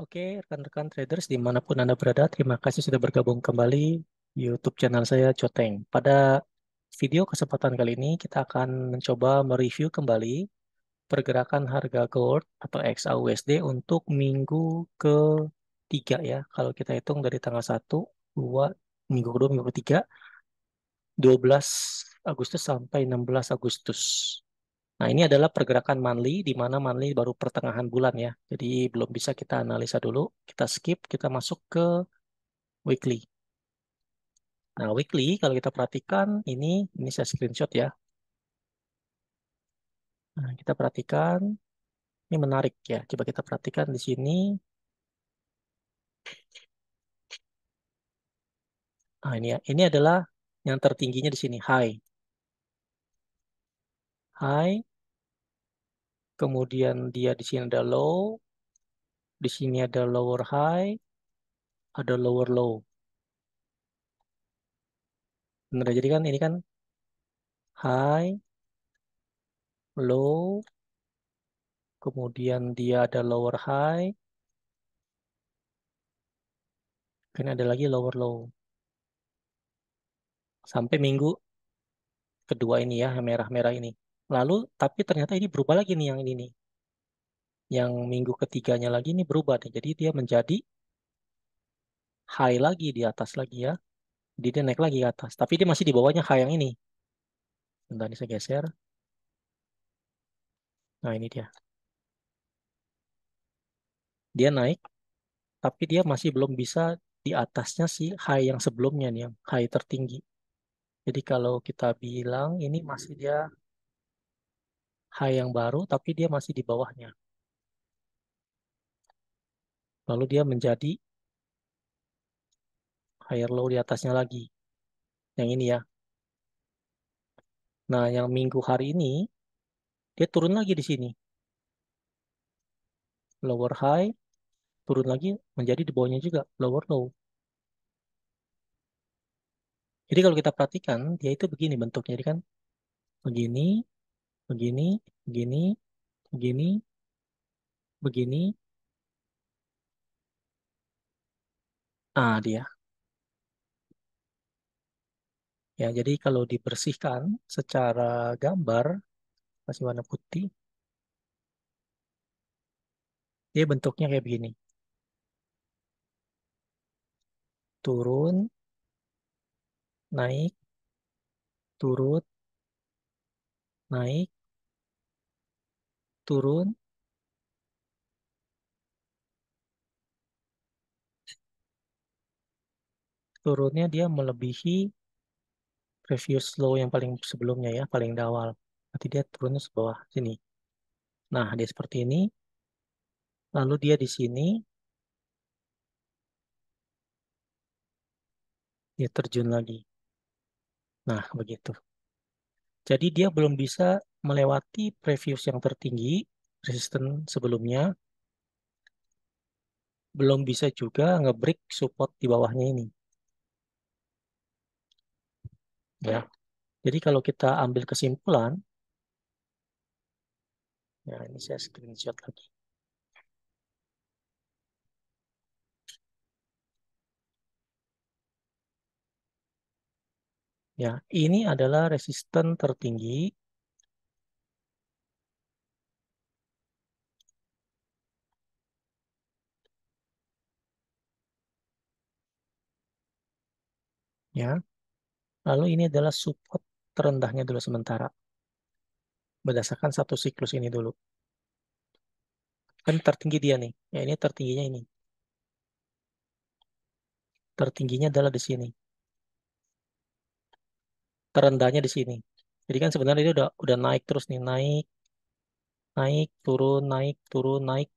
Oke, rekan-rekan traders dimanapun Anda berada, terima kasih sudah bergabung kembali di YouTube channel saya, Coteng. Pada video kesempatan kali ini, kita akan mencoba mereview kembali pergerakan harga gold atau XAUSD untuk minggu ketiga ya. Kalau kita hitung dari tanggal 1, 2, minggu kedua, minggu ketiga, 12 Agustus sampai 16 Agustus. Nah, ini adalah pergerakan monthly, di mana monthly baru pertengahan bulan ya. Jadi belum bisa kita analisa dulu. Kita skip, kita masuk ke weekly. Nah, weekly kalau kita perhatikan, ini saya screenshot ya. Nah, kita perhatikan, ini menarik ya. Coba kita perhatikan di sini. Nah, ini ya. Ini adalah yang tertingginya di sini, high. High, kemudian dia di sini ada low, di sini ada lower high, ada lower low. Benar, jadi kan ini kan high, low, kemudian dia ada lower high, kan ada lagi lower low. Sampai minggu kedua ini ya, yang merah-merah ini. Lalu, tapi ternyata ini berubah lagi nih yang ini nih. Yang minggu ketiganya lagi ini berubah nih. Jadi dia menjadi high lagi di atas lagi ya. Jadi dia naik lagi ke atas. Tapi dia masih di bawahnya high yang ini. Bentar ini saya geser. Nah ini dia. Dia naik, tapi dia masih belum bisa di atasnya si high yang sebelumnya nih, yang high tertinggi. Jadi kalau kita bilang ini masih dia high yang baru, tapi dia masih di bawahnya. Lalu dia menjadi higher low di atasnya lagi. Yang ini ya. Nah, yang minggu hari ini dia turun lagi di sini. Lower high, turun lagi menjadi di bawahnya juga, lower low. Jadi kalau kita perhatikan, dia itu begini bentuknya. Jadi kan begini, begini, begini, begini, begini. Ah, dia. Ya, jadi kalau dibersihkan secara gambar, kasih warna putih, dia bentuknya kayak begini. Turun, naik, turun, naik, turun. Turunnya dia melebihi previous low yang paling sebelumnya ya, paling di awal. Nanti dia turunnya ke bawah sini. Nah, dia seperti ini. Lalu dia di sini, dia terjun lagi. Nah, begitu. Jadi dia belum bisa melewati previous yang tertinggi, resisten sebelumnya, belum bisa juga nge-break support di bawahnya ini. Ya. Jadi kalau kita ambil kesimpulan, ya ini saya screenshot lagi. Ya, ini adalah resisten tertinggi. Ya. Lalu ini adalah support terendahnya dulu sementara. Berdasarkan satu siklus ini dulu. Kan tertinggi dia nih. Ya, ini tertingginya ini. Tertingginya adalah di sini. Terendahnya di sini. Jadi kan sebenarnya ini udah naik terus nih, naik, naik, turun, naik, turun, naik,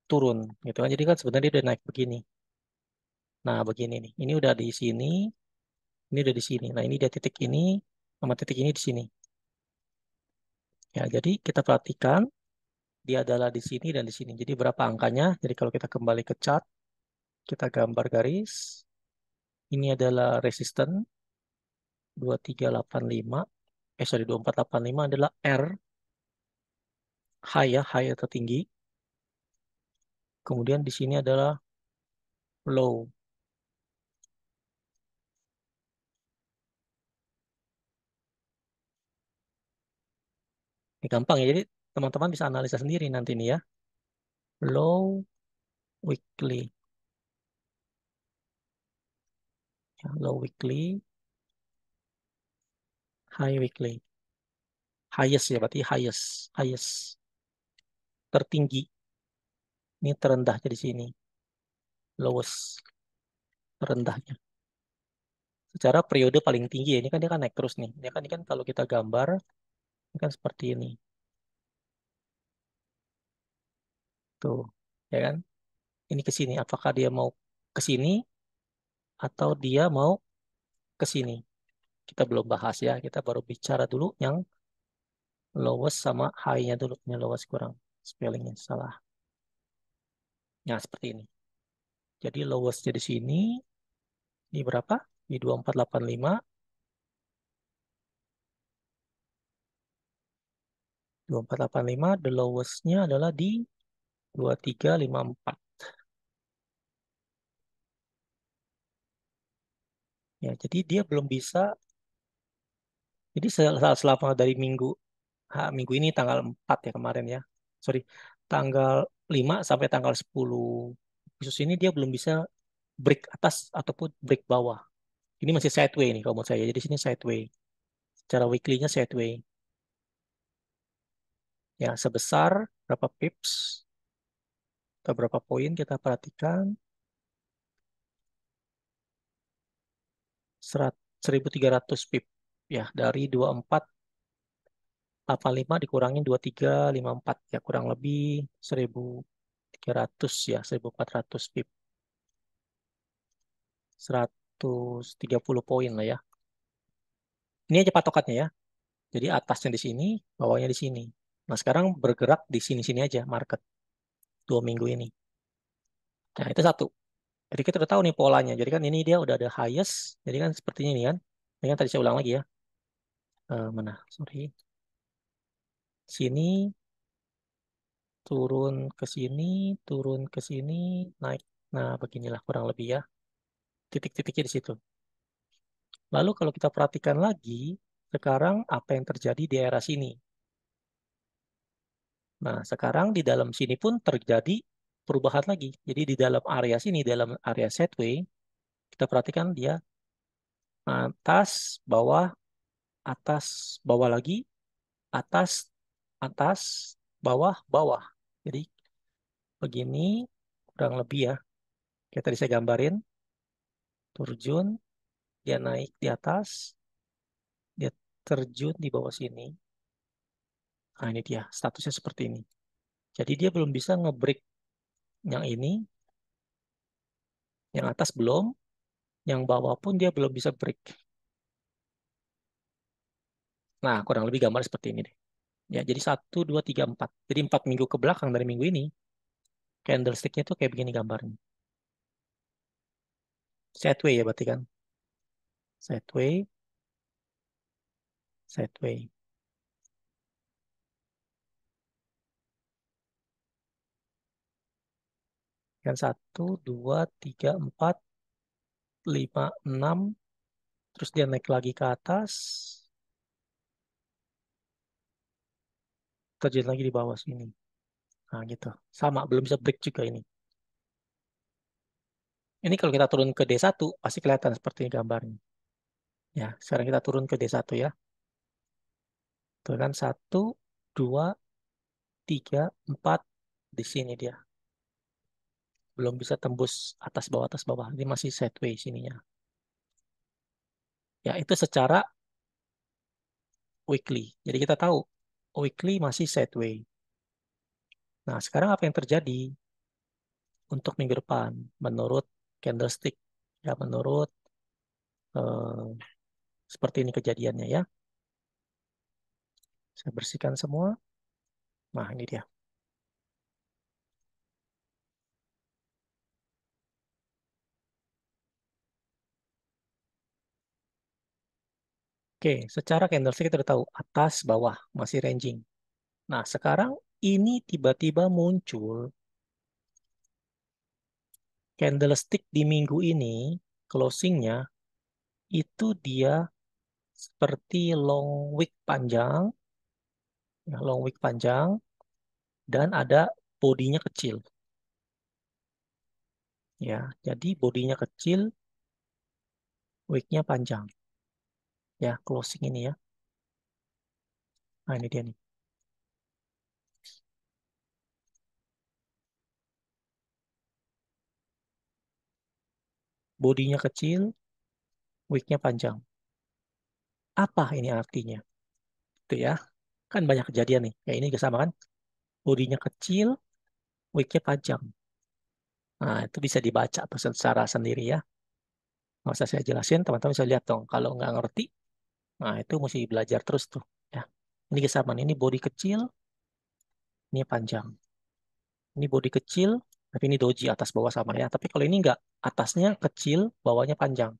turun, gitu kan. Jadi kan sebenarnya dia udah naik begini. Nah, begini nih. Ini udah di sini, ini udah di sini. Nah, ini dia titik ini sama titik ini di sini. Ya, jadi kita perhatikan dia adalah di sini dan di sini. Jadi berapa angkanya? Jadi kalau kita kembali ke chart, kita gambar garis. Ini adalah resisten 2385. Sorry, 2485 adalah R, high ya, high atau tinggi. Kemudian di sini adalah low. Ini gampang ya. Jadi teman-teman bisa analisa sendiri nanti nih ya. Low weekly. Ya, low weekly, high weekly. Highest ya berarti highest. Highest. Tertinggi. Ini terendahnya di sini. Lowest. Terendahnya. Secara periode paling tinggi ya. Ini kan dia kan naik terus nih. Ini kan kalau kita gambar, ini kan seperti ini. Tuh. Ya kan? Ini ke sini. Apakah dia mau ke sini atau dia mau ke sini? Kita belum bahas ya. Kita baru bicara dulu yang lowest sama high-nya dulu. Ini lowest kurang. Spellingnya salah. Nah, seperti ini. Jadi lowest-nya di sini. Di berapa? Di 2485. 2485. The lowest-nya adalah di 2354. Ya, jadi dia belum bisa. Jadi selama dari minggu ini tanggal 4 ya kemarin ya. Sorry, tanggal 5 sampai tanggal 10 Agustus ini dia belum bisa break atas ataupun break bawah. Ini masih sideways nih kalau menurut saya. Jadi sini sideways. Secara weekly-nya sideways. Ya, sebesar berapa pips atau berapa poin kita perhatikan. 1300 pip. Ya, dari 2485 dikurangin 2354 ya kurang lebih 1300 ya, 1400 pip. 130 poin lah ya. Ini aja patokannya ya. Jadi atasnya di sini, bawahnya di sini. Nah, sekarang bergerak di sini-sini aja market 2 minggu ini. Nah, itu satu. Jadi kita udah tahu nih polanya. Jadi kan ini dia udah ada highest. Jadi kan sepertinya ini kan. Ini kan tadi saya ulang lagi ya. Mana? Sorry. Sini, turun ke sini, turun ke sini, naik. Nah, beginilah kurang lebih ya. Titik-titiknya di situ. Lalu kalau kita perhatikan lagi, sekarang apa yang terjadi di area sini? Nah, sekarang di dalam sini pun terjadi perubahan lagi. Jadi di dalam area sini, dalam area setway, kita perhatikan dia atas, bawah lagi, atas, atas, bawah, bawah. Jadi begini kurang lebih ya. Kayak tadi saya gambarin, terjun, dia naik di atas, dia terjun di bawah sini. Nah ini dia, statusnya seperti ini. Jadi dia belum bisa ngebreak yang ini, yang atas belum, yang bawah pun dia belum bisa break. Nah, kurang lebih gambar seperti ini deh. Ya, jadi 1, 2, 3, 4. Jadi 4 minggu ke belakang dari minggu ini, candlestick-nya tuh kayak begini gambarnya. Sideway ya berarti kan. Sideway, sideway. Kan 1, 2, 3, 4, 5, 6. Terus dia naik lagi ke atas. Terjun lagi di bawah sini. Nah gitu. Sama, belum bisa break juga ini. Ini kalau kita turun ke D1, pasti kelihatan seperti ini gambarnya. Ya, sekarang kita turun ke D1 ya. Tuh kan 1, 2, 3, 4. Di sini dia. Belum bisa tembus atas bawah. Ini masih sideways sininya. Ya, itu secara weekly. Jadi kita tahu weekly masih sideways. Nah, sekarang apa yang terjadi untuk minggu depan menurut candlestick? Ya, menurut eh, seperti ini kejadiannya ya. Saya bersihkan semua. Nah, ini dia. Oke, secara candlestick kita udah tahu atas, bawah masih ranging. Nah, sekarang ini tiba-tiba muncul candlestick di minggu ini, closingnya, itu dia seperti long wick panjang, ya, long wick panjang, dan ada bodinya kecil. Ya, jadi bodinya kecil, wicknya panjang. Ya, closing ini ya. Nah, ini dia nih. Bodinya kecil, wicknya panjang. Apa ini artinya? Itu ya. Kan banyak kejadian nih. Kayak ini juga sama kan? Bodinya kecil, wicknya panjang. Nah, itu bisa dibaca tuh secara sendiri ya. Nggak usah saya jelasin, teman-teman bisa lihat dong. Kalau nggak ngerti, nah itu mesti belajar terus tuh. Ya. Ini kesamaan. Ini body kecil, ini panjang. Ini body kecil, tapi ini doji atas bawah sama ya. Tapi kalau ini nggak, atasnya kecil, bawahnya panjang.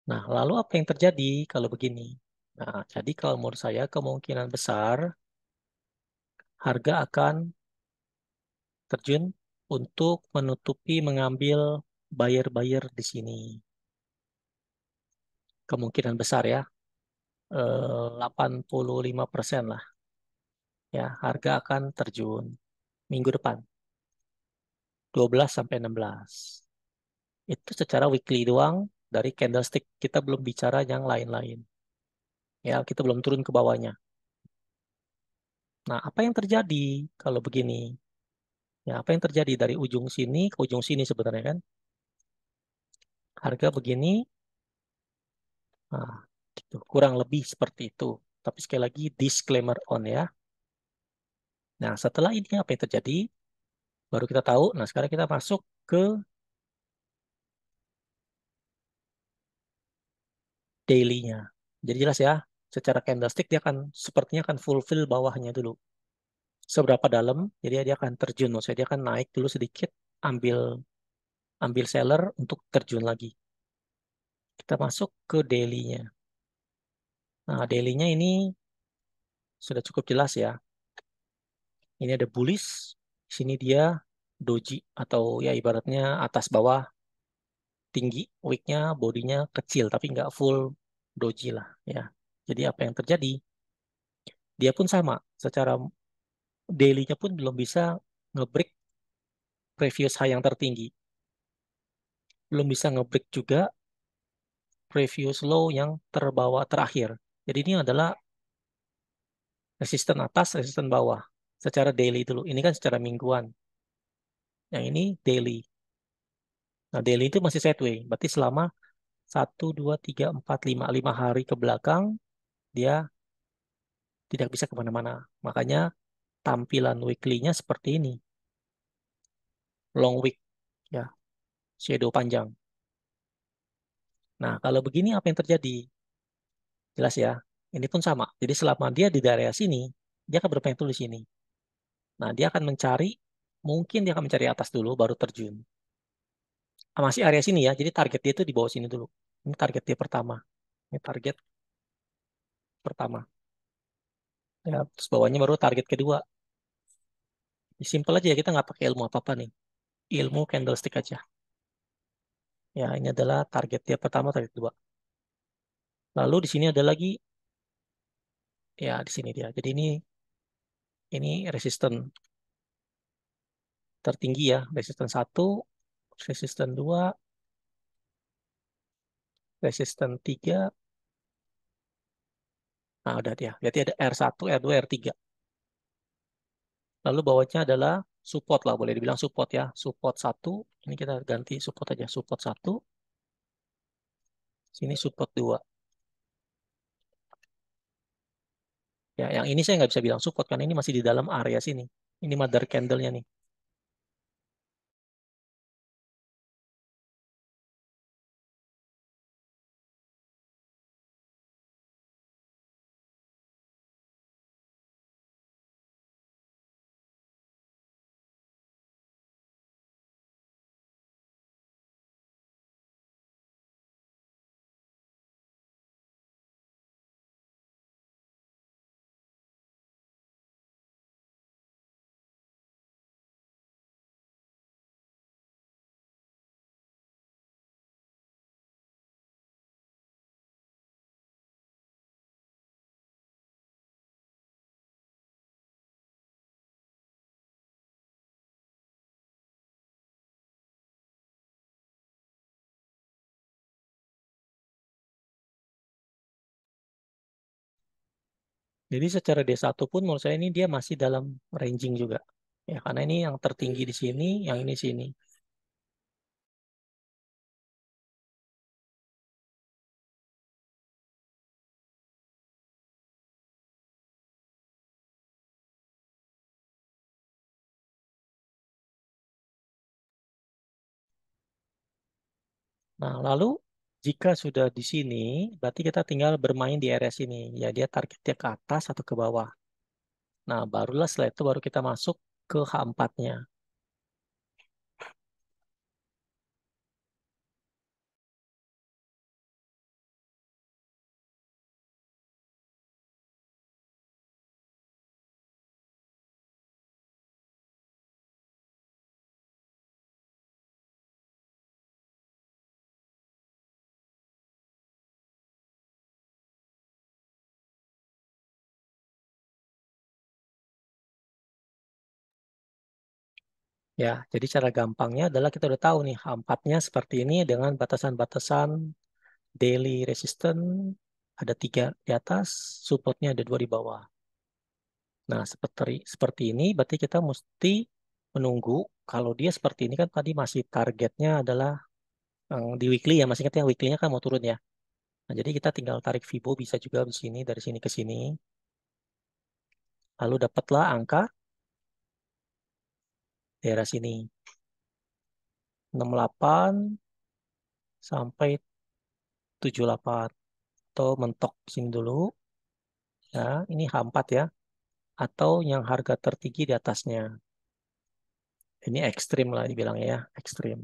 Nah, lalu apa yang terjadi kalau begini? Nah, jadi kalau menurut saya kemungkinan besar harga akan terjun untuk menutupi mengambil buyer-buyer di sini. Kemungkinan besar ya, 85% lah ya, harga akan terjun minggu depan, 12 sampai 16. Itu secara weekly doang dari candlestick. Kita belum bicara yang lain-lain. Ya, kita belum turun ke bawahnya. Nah, apa yang terjadi kalau begini? Ya, apa yang terjadi dari ujung sini ke ujung sini sebenarnya kan? Harga begini, nah, gitu. Kurang lebih seperti itu. Tapi sekali lagi disclaimer on ya. Nah, setelah ini apa yang terjadi? Baru kita tahu. Nah, sekarang kita masuk ke daily-nya. Jadi jelas ya, secara candlestick dia akan sepertinya akan fulfill bawahnya dulu. Seberapa dalam, jadi dia akan terjun. Maksudnya dia akan naik dulu sedikit, ambil ambil seller untuk terjun lagi. Kita masuk ke daily-nya. Nah, daily-nya ini sudah cukup jelas ya. Ini ada bullish, sini dia doji atau ya ibaratnya atas bawah tinggi, wick-nya, bodinya kecil tapi nggak full doji lah ya. Jadi apa yang terjadi? Dia pun sama, secara daily-nya pun belum bisa nge-break previous high yang tertinggi. Belum bisa nge-break juga previous low yang terbawa terakhir. Jadi ini adalah resisten atas, resisten bawah. Secara daily dulu. Ini kan secara mingguan. Yang ini daily. Nah, daily itu masih sideways. Berarti selama 1, 2, 3, 4, 5 hari ke belakang, dia tidak bisa kemana-mana. Makanya tampilan weekly-nya seperti ini. Long week. Ya, shadow panjang. Nah, kalau begini apa yang terjadi? Jelas ya. Ini pun sama. Jadi selama dia di daerah sini, dia akan bermain tuh di sini. Nah, dia akan mencari, mungkin dia akan mencari atas dulu, baru terjun. Ah, masih area sini ya, jadi target dia itu di bawah sini dulu. Ini target dia pertama. Ini target pertama. Ya, terus bawahnya baru target kedua. Simple aja ya, kita nggak pakai ilmu apa-apa nih. Ilmu candlestick aja. Ya, ini adalah target dia pertama, target kedua. Lalu di sini ada lagi, ya di sini dia. Jadi ini resisten tertinggi ya. Resisten satu, resisten dua, resisten tiga. Nah, udah dia. Berarti ada R1, R2, R3. Lalu bawahnya adalah support lah, boleh dibilang support ya. Support satu, ini kita ganti support aja. Support satu, sini support dua. Ya, yang ini saya nggak bisa bilang support karena ini masih di dalam area sini. Ini mother candle-nya nih. Jadi secara D1 pun menurut saya ini dia masih dalam ranging juga. Ya, karena ini yang tertinggi di sini, yang ini sini. Nah, lalu jika sudah di sini, berarti kita tinggal bermain di area sini. Ya, dia targetnya ke atas atau ke bawah. Nah, barulah setelah itu baru kita masuk ke H4-nya. Ya, jadi cara gampangnya adalah kita udah tahu nih H4-nya seperti ini dengan batasan-batasan daily resistance ada 3 di atas, supportnya ada 2 di bawah. Nah, seperti ini berarti kita mesti menunggu kalau dia seperti ini kan tadi masih targetnya adalah di weekly ya, masih ingat yang weekly-nya kan mau turun ya. Nah, jadi kita tinggal tarik Fibo bisa juga di sini dari sini ke sini. Lalu dapatlah angka daerah sini 68 sampai 78 atau mentok sini dulu ya. Ini H4 ya atau yang harga tertinggi di atasnya. Ini ekstrim lah dibilangnya ya, ekstrim.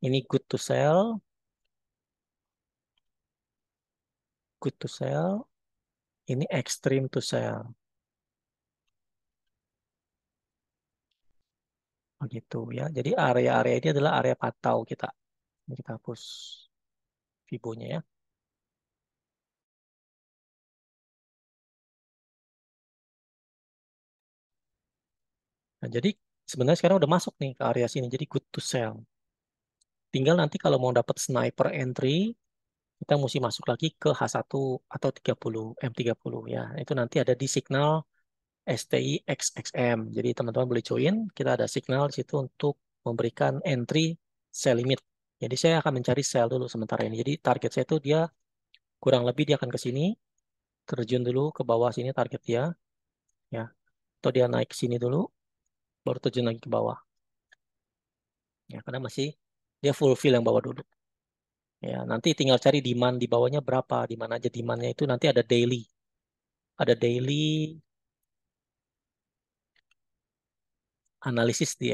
Ini good to sell, good to sell. Ini extreme to sell. Begitu ya. Jadi area-area ini adalah area pantau kita. Ini kita hapus Fibonya ya. Nah, jadi sebenarnya sekarang udah masuk nih ke area sini. Jadi good to sell. Tinggal nanti kalau mau dapat sniper entry, kita mesti masuk lagi ke H1 atau 30, M30 ya. Itu nanti ada di signal STI XXM. Jadi teman-teman boleh join. Kita ada signal di situ untuk memberikan entry sell limit. Jadi saya akan mencari sell dulu sementara ini. Jadi target saya itu dia kurang lebih dia akan ke sini, terjun dulu ke bawah sini target dia, ya. Atau dia naik ke sini dulu, baru terjun lagi ke bawah. Ya, karena masih dia fulfill yang bawah dulu. Ya, nanti tinggal cari demand di bawahnya berapa, di mana aja demandnya itu nanti ada daily. Ada daily analisis di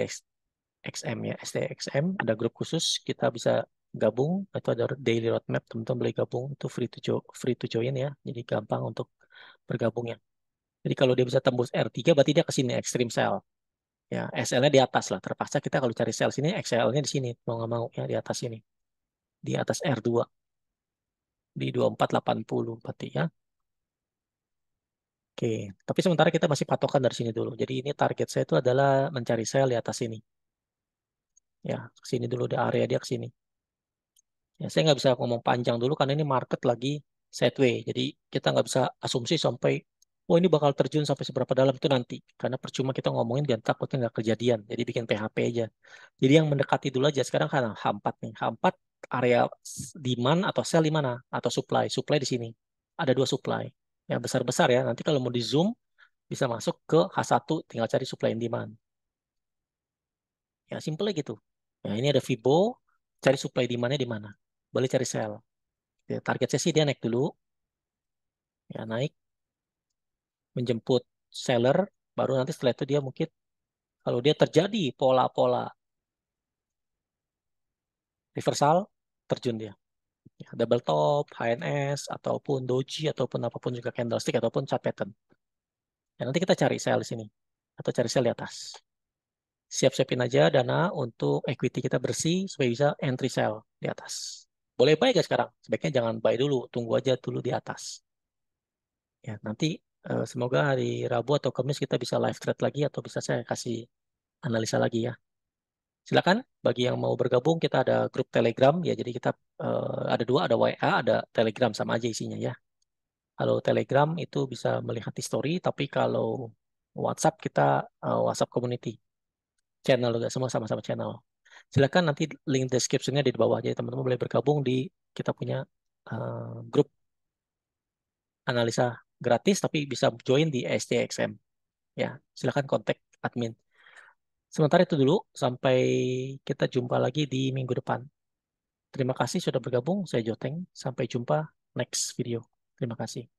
XM ya, STXM, ada grup khusus, kita bisa gabung, itu ada daily roadmap, teman-teman boleh gabung, itu free to join ya, jadi gampang untuk bergabung ya. Jadi kalau dia bisa tembus R3, berarti dia ke sini, extreme sell. Ya, SL-nya di atas lah. Terpaksa kita kalau cari sell sini, XL-nya di sini. Mau nggak mau ya, di atas sini. Di atas R2. Di 2480 berarti ya. Oke. Tapi sementara kita masih patokan dari sini dulu. Jadi ini target saya itu adalah mencari sell di atas sini. Ya, ke sini dulu di area dia ke sini. Ya, saya nggak bisa ngomong panjang dulu karena ini market lagi sideways. Jadi kita nggak bisa asumsi sampai, oh ini bakal terjun sampai seberapa dalam itu nanti. Karena percuma kita ngomongin dan takutnya nggak kejadian. Jadi bikin PHP aja. Jadi yang mendekati dulu aja. Sekarang kan H4 nih. H4 area demand atau sell di mana? Atau supply. Supply di sini. Ada 2 supply. Ya besar-besar ya. Nanti kalau mau di zoom bisa masuk ke H1. Tinggal cari supply and demand. Ya simple gitu. Ya ini ada Fibo. Cari supply demand-nya di mana. Boleh cari sell. Ya, target saya sih dia naik dulu. Ya naik menjemput seller. Baru nanti setelah itu dia mungkin kalau dia terjadi pola-pola reversal terjun dia. Ya, double top, HNS, ataupun doji, ataupun apapun juga candlestick, ataupun chart pattern. Ya, nanti kita cari sell di sini. Atau cari sell di atas. Siap-siapin aja dana untuk equity kita bersih supaya bisa entry sell di atas. Boleh buy gak sekarang? Sebaiknya jangan buy dulu. Tunggu aja dulu di atas. Ya, nanti semoga hari Rabu atau Kamis kita bisa live trade lagi atau bisa saya kasih analisa lagi ya. Silakan bagi yang mau bergabung kita ada grup Telegram ya. Jadi kita ada 2, ada WA, ada Telegram sama aja isinya ya. Kalau Telegram itu bisa melihat history, tapi kalau WhatsApp kita WhatsApp community channel juga semua sama-sama channel. Silakan nanti link description-nya di bawah aja teman-teman boleh bergabung di kita punya grup analisa gratis tapi bisa join di STXM. Ya, silakan kontak admin. Sementara itu dulu, sampai kita jumpa lagi di minggu depan. Terima kasih sudah bergabung, saya Joteng. Sampai jumpa next video. Terima kasih.